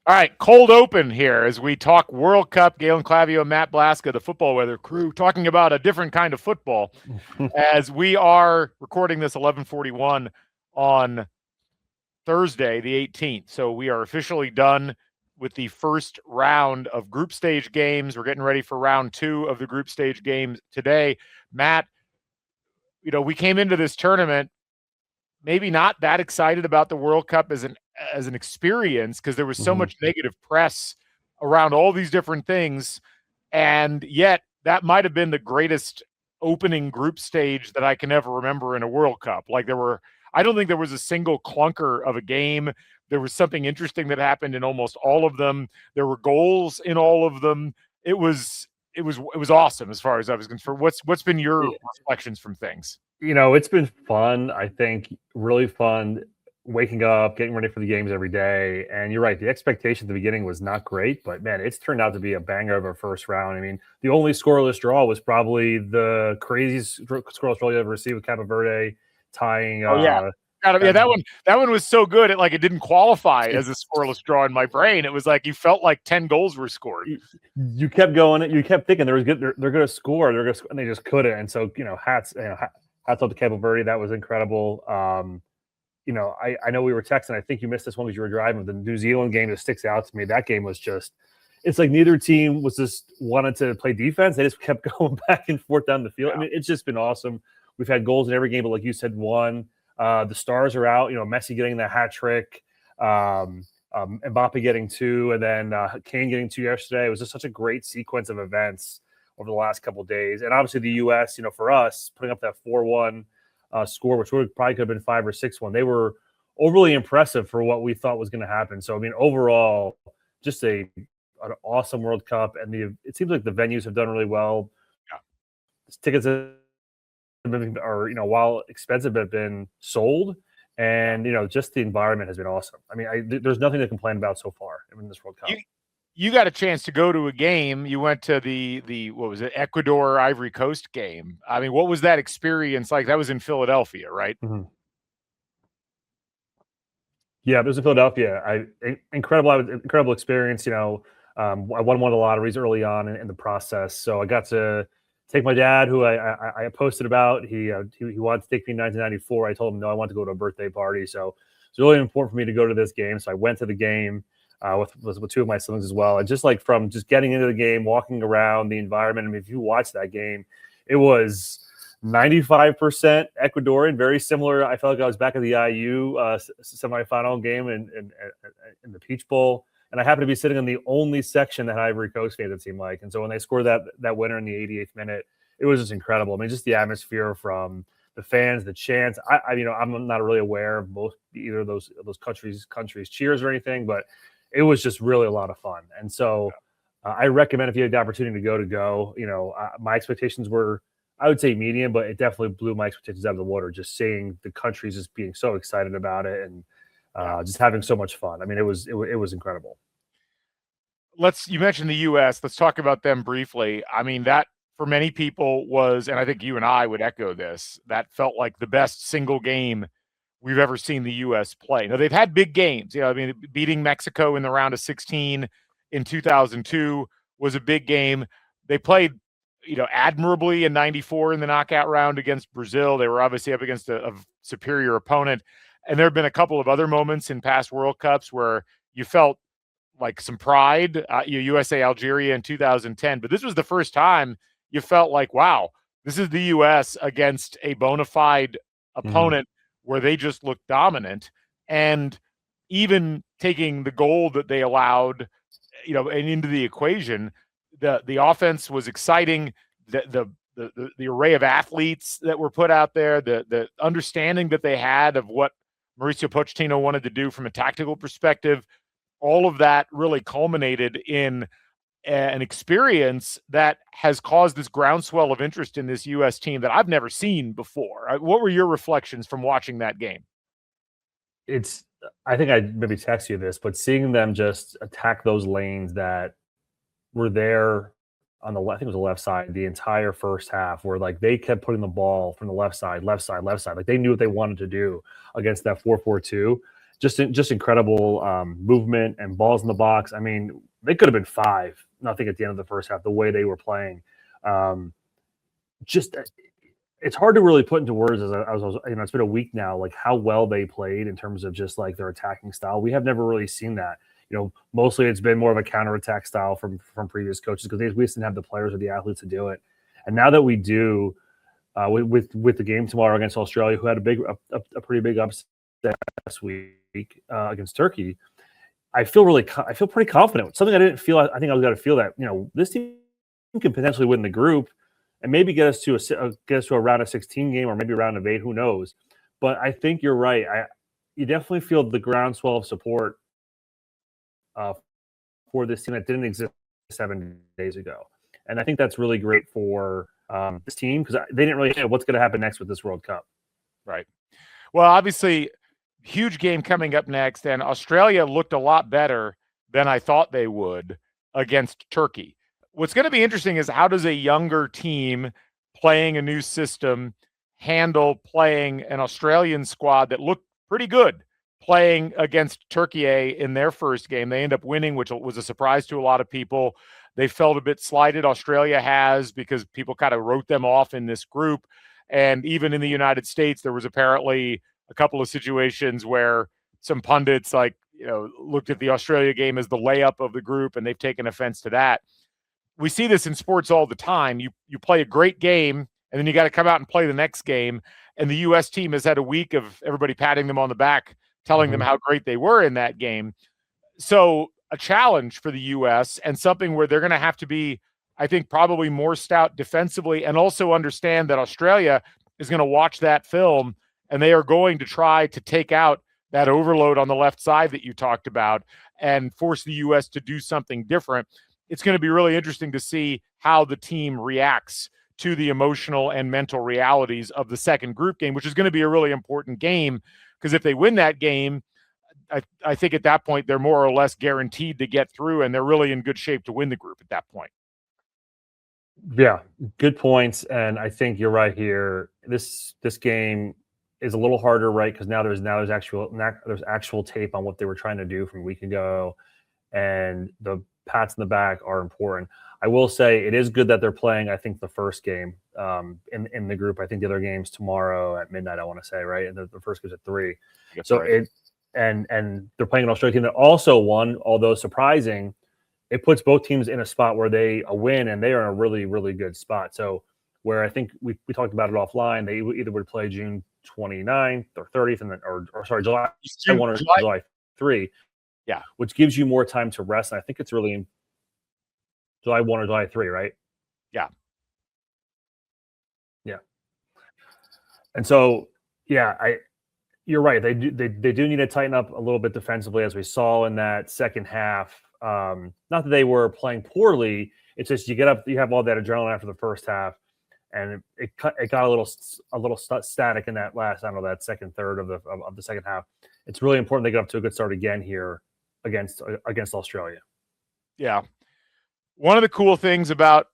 All right, cold open here as we talk World Cup. Galen, Clavio, Matt Blaszka, the football weather crew, talking about a different kind of football. As we are recording this 11:41 on Thursday, the 18th. So we are officially done with the first round of group stage games. We're getting ready for round 2 of the group stage games today. Matt, we came into this tournament maybe not that excited about the World Cup as an experience because there was so much negative press around all these different things, and yet that might have been the greatest opening group stage that I can ever remember in a World Cup. I don't think there was a single clunker of a game. There was something interesting that happened in almost all of them. There were goals in all of them. It was awesome as far as I was concerned. What's been your reflections from things? It's been fun. I think really fun waking up, getting ready for the games every day. And you're right, the expectation at the beginning was not great, but man, it's turned out to be a banger of a first round. I mean, the only scoreless draw was probably the craziest scoreless draw you ever see with Cape Verde tying. Oh yeah. That one was so good. It didn't qualify as a scoreless draw in my brain. It was like you felt like 10 goals were scored. You kept going. You kept thinking they're going to score. And they just couldn't. And so hats off to Cape Verde. That was incredible. I know we were texting. I think you missed this one because you were driving. The New Zealand game that sticks out to me. That game was it's like neither team was just wanted to play defense. They just kept going back and forth down the field. Yeah. I mean, it's just been awesome. We've had goals in every game, but like you said, one. The stars are out. Messi getting the hat trick, Mbappe getting 2, and then Kane getting 2 yesterday. It was just such a great sequence of events over the last couple of days. And obviously the U.S., for us, putting up that 4-1 score, which probably could have been 5 or 6-1. They were overly impressive for what we thought was going to happen. So, I mean, overall, just an awesome World Cup. And it seems like the venues have done really well. Yeah. Tickets while expensive, have been sold. And, just the environment has been awesome. I mean, there's nothing to complain about so far in this World Cup. You got a chance to go to a game. You went to the what was it, Ecuador Ivory Coast game. I mean, what was that experience like? That was in Philadelphia, right? Mm-hmm. Yeah, it was in Philadelphia. Incredible experience. I won one of the lotteries early on in the process, so I got to take my dad, who I posted about. He wanted to take me in 1994. I told him no, I want to go to a birthday party. So it's really important for me to go to this game. So I went to the game with 2 of my siblings as well. And just from getting into the game, walking around the environment. I mean, if you watch that game, it was 95% Ecuadorian, very similar. I felt like I was back at the IU semifinal game in the Peach Bowl. And I happened to be sitting in the only section that Ivory Coast fans, it seemed like. And so when they scored that winner in the 88th minute, it was just incredible. I mean, just the atmosphere from the fans, the chants. I'm not really aware of either of those countries' cheers or anything, but it was just really a lot of fun. And so I recommend, if you had the opportunity to go. My expectations were, I would say, medium, but it definitely blew my expectations out of the water. Just seeing the countries just being so excited about it and just having so much fun. I mean, it was incredible. You mentioned the U.S. Let's talk about them briefly. I mean, that for many people was, and I think you and I would echo this, that felt like the best single game we've ever seen the U.S. play. Now, they've had big games. Beating Mexico in the round of 16 in 2002 was a big game. They played, admirably in 94 in the knockout round against Brazil. They were obviously up against a superior opponent. And there have been a couple of other moments in past World Cups where you felt like some pride, USA Algeria in 2010. But this was the first time you felt like, wow, this is the U.S. against a bona fide opponent where they just looked dominant. And even taking the goal that they allowed, and into the equation, the offense was exciting. The array of athletes that were put out there, the understanding that they had of what Mauricio Pochettino wanted to do from a tactical perspective, all of that really culminated in an experience that has caused this groundswell of interest in this U.S. team that I've never seen before. What were your reflections from watching that game? I think I maybe text you this, but seeing them just attack those lanes that were there on the left, I think it was the left side, the entire first half, where like they kept putting the ball from the left side. Like they knew what they wanted to do against that 4-4-2. just incredible movement and balls in the box. I mean, they could have been 5-0 at the end of the first half. The way they were playing, just it's hard to really put into words. As I was, it's been a week now, like how well they played in terms of just like their attacking style. We have never really seen that. Mostly it's been more of a counterattack style from previous coaches because we just didn't have the players or the athletes to do it. And now that we do, with the game tomorrow against Australia, who had a pretty big upset last week against Turkey, I feel pretty confident. Something I didn't feel. I think I was going to feel that this team can potentially win the group and maybe get us to a round of 16 game or maybe a round of 8. Who knows? But I think you're right. You definitely feel the groundswell of support for this team that didn't exist 7 days ago, and I think that's really great for this team because they didn't really know what's going to happen next with this World Cup. Right. Well, obviously, huge game coming up next, and Australia looked a lot better than I thought they would against Turkey. What's going to be interesting is how does a younger team playing a new system handle playing an Australian squad that looked pretty good playing against Turkey in their first game. They end up winning, which was a surprise to a lot of people. They felt a bit slighted, Australia has, because people kind of wrote them off in this group. And even in the United States, there was apparently a couple of situations where some pundits looked at the Australia game as the layup of the group, and they've taken offense to that. We see this in sports all the time. You play a great game, and then you got to come out and play the next game. And the U.S. team has had a week of everybody patting them on the back, telling them how great they were in that game. So a challenge for the U.S. and something where they're going to have to be, I think, probably more stout defensively and also understand that Australia is going to watch that film and they are going to try to take out that overload on the left side that you talked about and force the U.S. to do something different. It's going to be really interesting to see how the team reacts to the emotional and mental realities of the second group game, which is going to be a really important game because if they win that game, I think at that point they're more or less guaranteed to get through and they're really in good shape to win the group at that point. Yeah, good points. And I think you're right here. This game is a little harder, right? Because now there's actual tape on what they were trying to do from a week ago. And the pats in the back are important. I will say it is good that they're playing, I think, the first game in the group. I think the other game's tomorrow at midnight, I want to say, right? And the first game's at 3. That's so right. And they're playing an Australian team that also won, although surprising. It puts both teams in a spot where they win, and they are in a really, really good spot. So where I think we talked about it offline, they either would play June 29th or 30th, and then, or sorry, July 1 or July 3. Yeah, which gives you more time to rest. And I think it's really July 1 or July 3, right? Yeah. Yeah. And so, you're right. They do need to tighten up a little bit defensively, as we saw in that second half. Not that they were playing poorly. It's just you have all that adrenaline after the first half, and it got a little static in that last, that second third of the second half. It's really important they get up to a good start again here against Australia. Yeah. One of the cool things about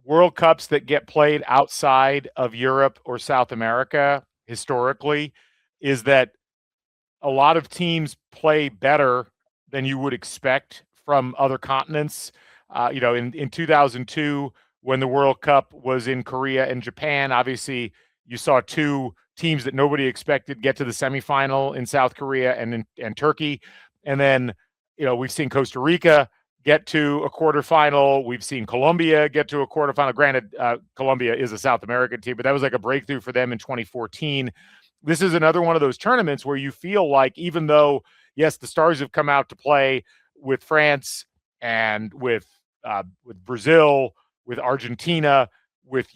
World Cups that get played outside of Europe or South America historically is that a lot of teams play better than you would expect from other continents. In 2002, when the World Cup was in Korea and Japan, obviously you saw two teams that nobody expected get to the semifinal in South Korea and Turkey. And then, we've seen Costa Rica get to a quarterfinal. We've seen Colombia get to a quarterfinal. Granted, Colombia is a South American team, but that was like a breakthrough for them in 2014. This is another one of those tournaments where you feel like, even though, yes, the stars have come out to play with France and with Brazil, with Argentina, with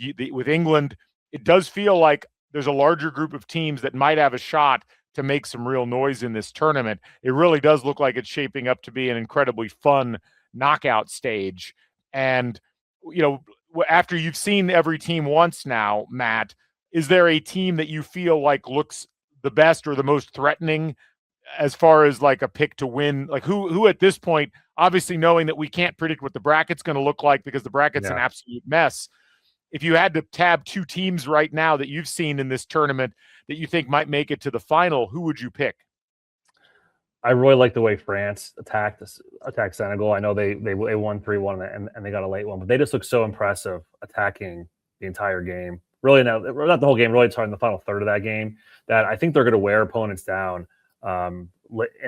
England, it does feel like there's a larger group of teams that might have a shot to make some real noise in this tournament. It really does look like it's shaping up to be an incredibly fun knockout stage. And, after you've seen every team once now, Matt, is there a team that you feel like looks the best or the most threatening as far as like a pick to win? Like who at this point, obviously knowing that we can't predict what the bracket's going to look like because the bracket's an absolute mess. If you had to tab two teams right now that you've seen in this tournament that you think might make it to the final, who would you pick? I really like the way France attacked Senegal. I know they won 3-1 and they got a late one, but they just look so impressive attacking the entire game. Really, not the whole game. Really, it's hard in the final third of that game that I think they're going to wear opponents down in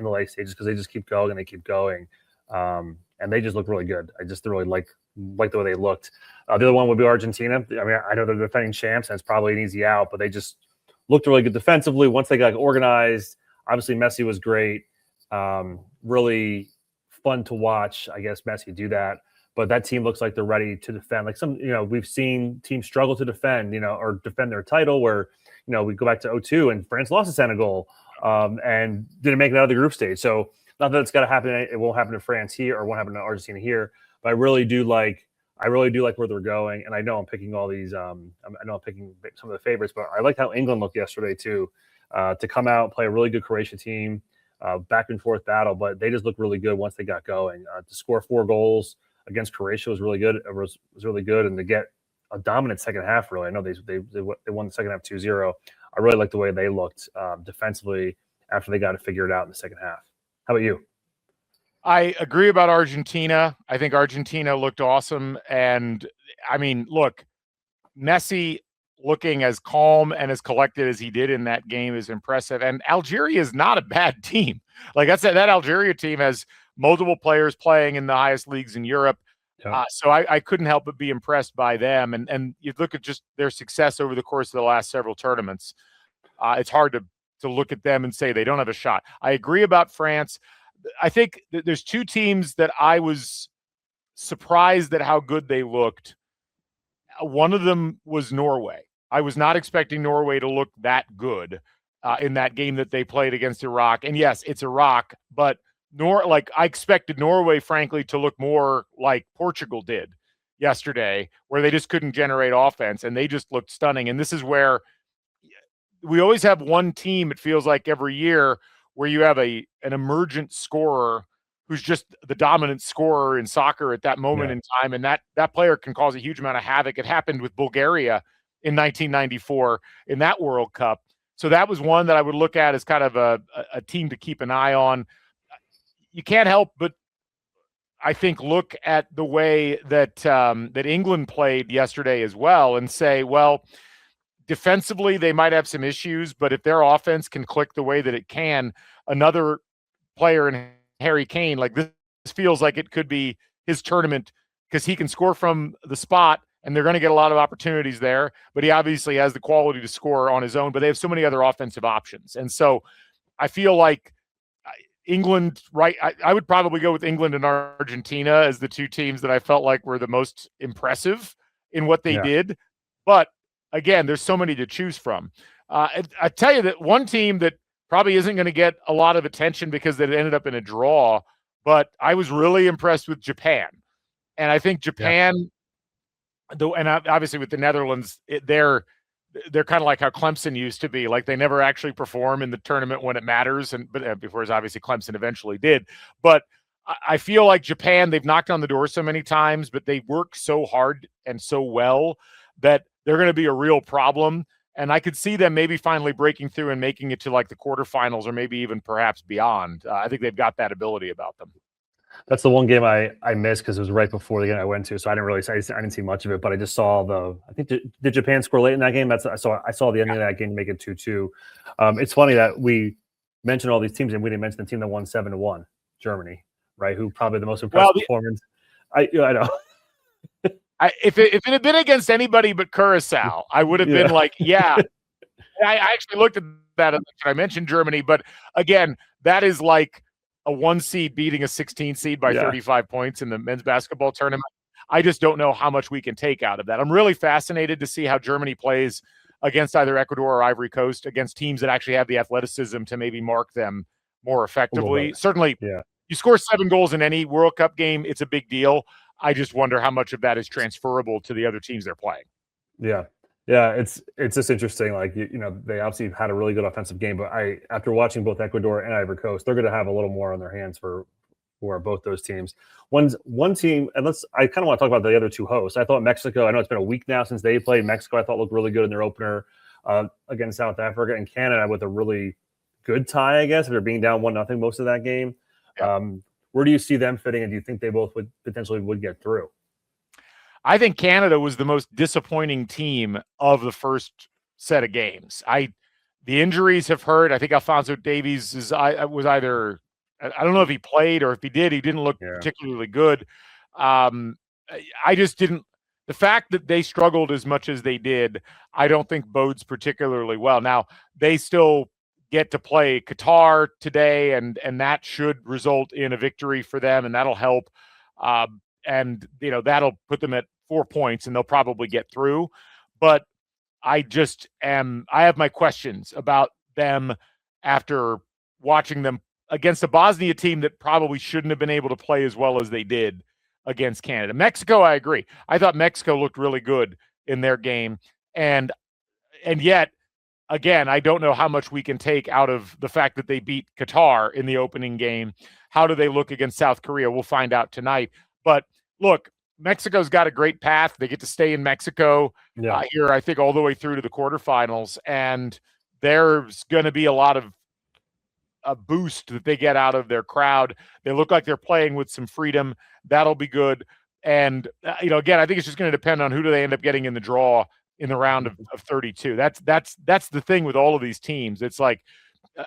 the late stages because they just keep going and they keep going, and they just look really good. I just really like the way they looked. The other one would be Argentina. I mean, I know they're defending champs, and it's probably an easy out, but they just looked really good defensively once they got organized. Obviously, Messi was great. Really fun to watch, I guess, Messi do that. But that team looks like they're ready to defend. Like we've seen teams struggle to defend, or defend their title where, we go back to 2002 and France lost to Senegal and didn't make it out of the group stage. So not that it's got to happen. It won't happen to France here or won't happen to Argentina here. But I really do like where they're going. And I know I'm picking all these. I know I'm picking some of the favorites, but I liked how England looked yesterday too, to come out, play a really good Croatia team. Back and forth battle, but they just looked really good once they got going. To score 4 goals against Croatia was really good. It was really good, and to get a dominant second half, really. I know they won the second half 2-0. I really like the way they looked defensively after they got to figure it out in the second half. How about you? I agree about Argentina. I think Argentina looked awesome, and I mean, look, Messi looking as calm and as collected as he did in that game is impressive. And Algeria is not a bad team. Like I said, that Algeria team has multiple players playing in the highest leagues in Europe. Yeah. So I couldn't help but be impressed by them. And you look at just their success over the course of the last several tournaments. It's hard to look at them and say they don't have a shot. I agree about France. I think there's 2 teams that I was surprised at how good they looked. One of them was Norway. I was not expecting Norway to look that good in that game that they played against Iraq. And yes, it's Iraq, but I expected Norway, frankly, to look more like Portugal did yesterday, where they just couldn't generate offense, and they just looked stunning. And this is where we always have one team, it feels like every year, where you have an emergent scorer who's just the dominant scorer in soccer at that moment in time, and that player can cause a huge amount of havoc. It happened with Bulgaria in 1994 in that World Cup. So that was one that I would look at as kind of a team to keep an eye on. You can't help but, I think, look at the way that England played yesterday as well and say, well, defensively they might have some issues, but if their offense can click the way that it can, another player in Harry Kane, like this feels like it could be his tournament because he can score from the spot and they're going to get a lot of opportunities there, but he obviously has the quality to score on his own, but they have so many other offensive options. And so I feel like England, right? I would probably go with England and Argentina as the 2 teams that I felt like were the most impressive in what they did. But again, there's so many to choose from. I tell you that one team that probably isn't going to get a lot of attention because it ended up in a draw, but I was really impressed with Japan. And I think Japan, and obviously with the Netherlands, they're kind of like how Clemson used to be. Like they never actually perform in the tournament when it matters. But before, obviously Clemson eventually did. But I feel like Japan, they've knocked on the door so many times, but they work so hard and so well that they're going to be a real problem. And I could see them maybe finally breaking through and making it to like the quarterfinals or maybe even perhaps beyond. I think they've got that ability about them. That's the one game I missed because it was right before the game I went to, so I didn't see much of it. But I just saw I think did Japan score late in that game? I saw the ending of that game to make it 2-2. It's funny that we mentioned all these teams and we didn't mention the team that won 7-1, Germany, right? Who probably the most impressive performance. I know. If it had been against anybody but Curacao, I would have been like, yeah. I actually looked at that. I mentioned Germany, but again, that is like a 1 seed beating a 16 seed by 35 points in the men's basketball tournament. I just don't know how much we can take out of that. I'm really fascinated to see how Germany plays against either Ecuador or Ivory Coast, against teams that actually have the athleticism to maybe mark them more effectively. Certainly, you score 7 goals in any World Cup game, it's a big deal. I just wonder how much of that is transferable to the other teams they're playing. Yeah, it's just interesting. Like, they obviously had a really good offensive game, but after watching both Ecuador and Ivory Coast, they're going to have a little more on their hands for both those teams. One team, and I kind of want to talk about the other 2 hosts. I thought Mexico, I know it's been a week now since they played. Mexico, I thought looked really good in their opener against South Africa, and Canada with a really good tie, I guess, after being down 1-0 most of that game. Yeah. Where do you see them fitting, and do you think they both would potentially get through? I think Canada was the most disappointing team of the first set of games. The injuries have hurt. I think Alphonso Davies was either, I don't know if he played, or if he did, he didn't look particularly good. I just didn't. The fact that they struggled as much as they did, I don't think bodes particularly well. Now, they still get to play Qatar today, and that should result in a victory for them, and that'll help. And that'll put them at 4 points, and they'll probably get through. But I have my questions about them after watching them against a Bosnia team that probably shouldn't have been able to play as well as they did against Canada. Mexico, I agree. I thought Mexico looked really good in their game. And yet, again, I don't know how much we can take out of the fact that they beat Qatar in the opening game. How do they look against South Korea? We'll find out tonight. But look, Mexico's got a great path. They get to stay in Mexico here, I think, all the way through to the quarterfinals. And there's going to be a lot of a boost that they get out of their crowd. They look like they're playing with some freedom. That'll be good. And, again, I think it's just going to depend on who do they end up getting in the draw in the round of 32. That's the thing with all of these teams. It's like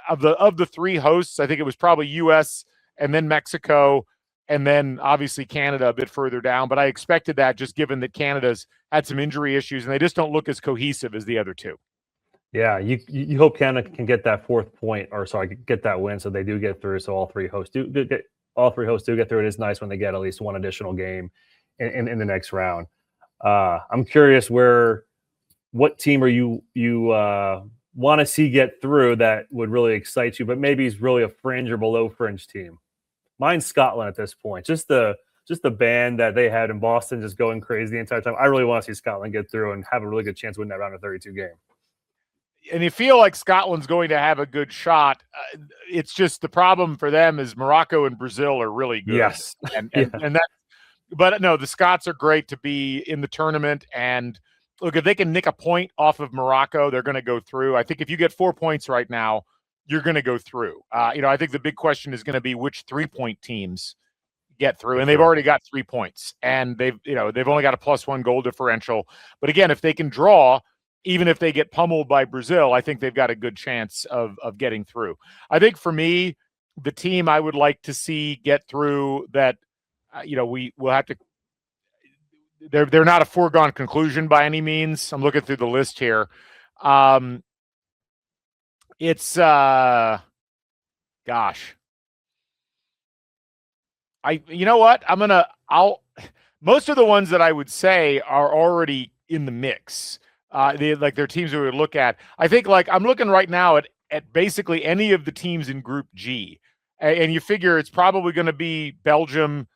of the three hosts, I think it was probably U.S. and then Mexico, and then obviously Canada a bit further down. But I expected that, just given that Canada's had some injury issues and they just don't look as cohesive as the other two. Yeah, you hope Canada can get that 4th point, or sorry, get that win, so they do get through. So all three hosts do get through. It is nice when they get at least one additional game in the next round. I'm curious, what team are you want to see get through that would really excite you, but maybe is really a fringe or below fringe team? Mine's Scotland at this point. Just the band that they had in Boston, just going crazy the entire time. I really want to see Scotland get through and have a really good chance to win that round of 32 game. And you feel like Scotland's going to have a good shot. It's just the problem for them is Morocco and Brazil are really good. Yes. And that, but no, the Scots are great to be in the tournament. And look, if they can nick a point off of Morocco, they're going to go through. I think if you get 4 points right now, you're going to go through. I think the big question is going to be which 3-point teams get through, and they've already got 3 points, and they've only got a +1 goal differential. But again, if they can draw, even if they get pummeled by Brazil, I think they've got a good chance of getting through. I think for me, the team I would like to see get through that, we will have to. They're not a foregone conclusion by any means. I'm looking through the list here. It's gosh. You know what? Most of the ones that I would say are already in the mix. They're teams we would look at. I think, I'm looking right now at basically any of the teams in Group G, and you figure it's probably going to be Belgium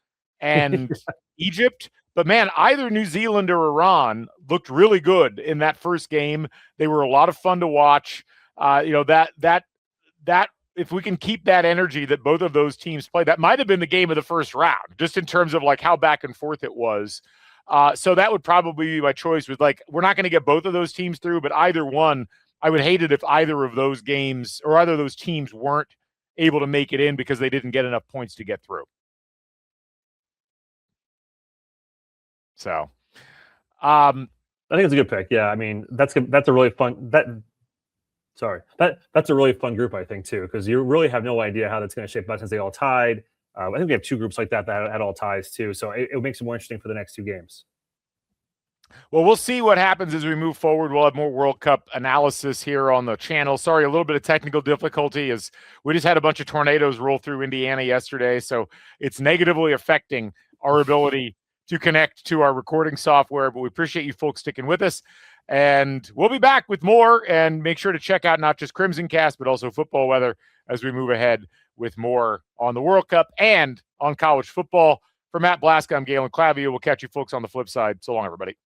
and Egypt. But man, either New Zealand or Iran looked really good in that first game. They were a lot of fun to watch. That if we can keep that energy that both of those teams play, that might have been the game of the first round, just in terms of how back and forth it was. So that would probably be my choice. With we're not going to get both of those teams through, but either one, I would hate it if either of those games or either of those teams weren't able to make it in because they didn't get enough points to get through. So, I think it's a good pick. Yeah, I mean that's a really fun that's a really fun group, I think, too, because you really have no idea how that's going to shape out since they all tied. I think we have 2 groups like that had all ties too, so it makes it more interesting for the next 2 games. Well, we'll see what happens as we move forward. We'll have more World Cup analysis here on the channel. Sorry, a little bit of technical difficulty as we just had a bunch of tornadoes roll through Indiana yesterday, so it's negatively affecting our ability to connect to our recording software, but we appreciate you folks sticking with us. And we'll be back with more, and make sure to check out not just Crimson Cast, but also Football Weather as we move ahead with more on the World Cup and on college football. For Matt Blaszka, I'm Galen Clavio. We'll catch you folks on the flip side. So long, everybody.